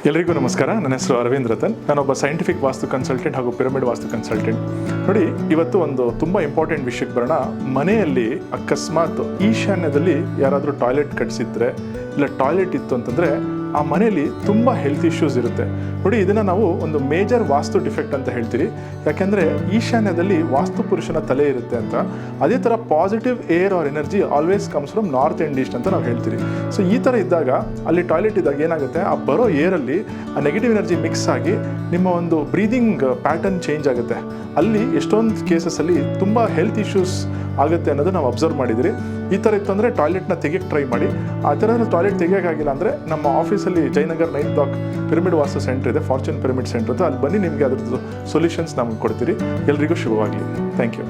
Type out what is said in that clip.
ಎಲ್ಲರಿಗೂ ನಮಸ್ಕಾರ. ನನ್ನ ಹೆಸರು ಅರವಿಂದ್ ರತನ್. ನಾನೊಬ್ಬ ಸೈಂಟಿಫಿಕ್ ವಾಸ್ತು ಕನ್ಸಲ್ಟೆಂಟ್ ಹಾಗೂ ಪಿರಮಿಡ್ ವಾಸ್ತು ಕನ್ಸಲ್ಟೆಂಟ್. ನೋಡಿ, ಇವತ್ತು ಒಂದು ತುಂಬ ಇಂಪಾರ್ಟೆಂಟ್ ವಿಷಯಕ್ಕೆ ಬರೋಣ. ಮನೆಯಲ್ಲಿ ಅಕಸ್ಮಾತ್ ಈಶಾನ್ಯದಲ್ಲಿ ಯಾರಾದರೂ ಟಾಯ್ಲೆಟ್ ಕಟ್ಸಿದ್ರೆ ಇಲ್ಲ ಟಾಯ್ಲೆಟ್ ಇತ್ತು ಅಂತಂದರೆ ಆ ಮನೆಯಲ್ಲಿ ತುಂಬ ಹೆಲ್ತ್ ಇಶ್ಯೂಸ್ ಇರುತ್ತೆ. ನೋಡಿ, ಇದನ್ನು ನಾವು ಒಂದು ಮೇಜರ್ ವಾಸ್ತು ಡಿಫೆಕ್ಟ್ ಅಂತ ಹೇಳ್ತೀರಿ. ಯಾಕೆಂದರೆ ಈಶಾನ್ಯದಲ್ಲಿ ವಾಸ್ತು ಪುರುಷನ ತಲೆ ಇರುತ್ತೆ ಅಂತ. ಅದೇ ಥರ positive air or energy always comes from north and east ಅಂತ ನಾವು ಹೇಳ್ತೀರಿ. ಸೊ ಈ ಥರ ಇದ್ದಾಗ ಅಲ್ಲಿ ಟಾಯ್ಲೆಟ್ ಇದ್ದಾಗ ಏನಾಗುತ್ತೆ, ಆ ಬರೋ ಏರಲ್ಲಿ ಆ ನೆಗೆಟಿವ್ ಎನರ್ಜಿ ಮಿಕ್ಸ್ ಆಗಿ ನಿಮ್ಮ ಒಂದು ಬ್ರೀದಿಂಗ್ ಪ್ಯಾಟರ್ನ್ ಚೇಂಜ್ ಆಗುತ್ತೆ. ಅಲ್ಲಿ ಎಷ್ಟೊಂದು ಕೇಸಸಲ್ಲಿ ತುಂಬ ಹೆಲ್ತ್ ಇಶ್ಯೂಸ್ ಆಗುತ್ತೆ ಅನ್ನೋದು ನಾವು ಅಬ್ಸರ್ವ್ ಮಾಡಿದಿರಿ. ಈ ಥರ ಇತ್ತು ಅಂದರೆ ಟಾಯ್ಲೆಟ್ನ ತೆಗಿಯೋಕ್ಕೆ ಟ್ರೈ ಮಾಡಿ. ಆ ಥರ ಟಾಯ್ಲೆಟ್ ತೆಗಿಯೋಕ್ಕಾಗಿಲ್ಲ ಅಂದರೆ ನಮ್ಮ ಆಫೀಸಲ್ಲಿ ಜಯನಗರ್ 9th ಬ್ಲಾಕ್ ಪಿರಮಿಡ್ ವಾಸ್ತು ಸೆಂಟರ್ ಇದೆ, ಫಾರ್ಚೂನ್ ಪಿರಮಿಡ್ ಸೆಂಟರ್ ಅಂತ. ಅಲ್ಲಿ ಬನ್ನಿ, ನಿಮಗೆ ಅದ್ರದ್ದು ಸೊಲ್ಯೂಷನ್ಸ್ ನಮ್ಗೆ ಕೊಡ್ತೀರಿ. ಎಲ್ರಿಗೂ ಶುಭವಾಗಲಿ. Thank you.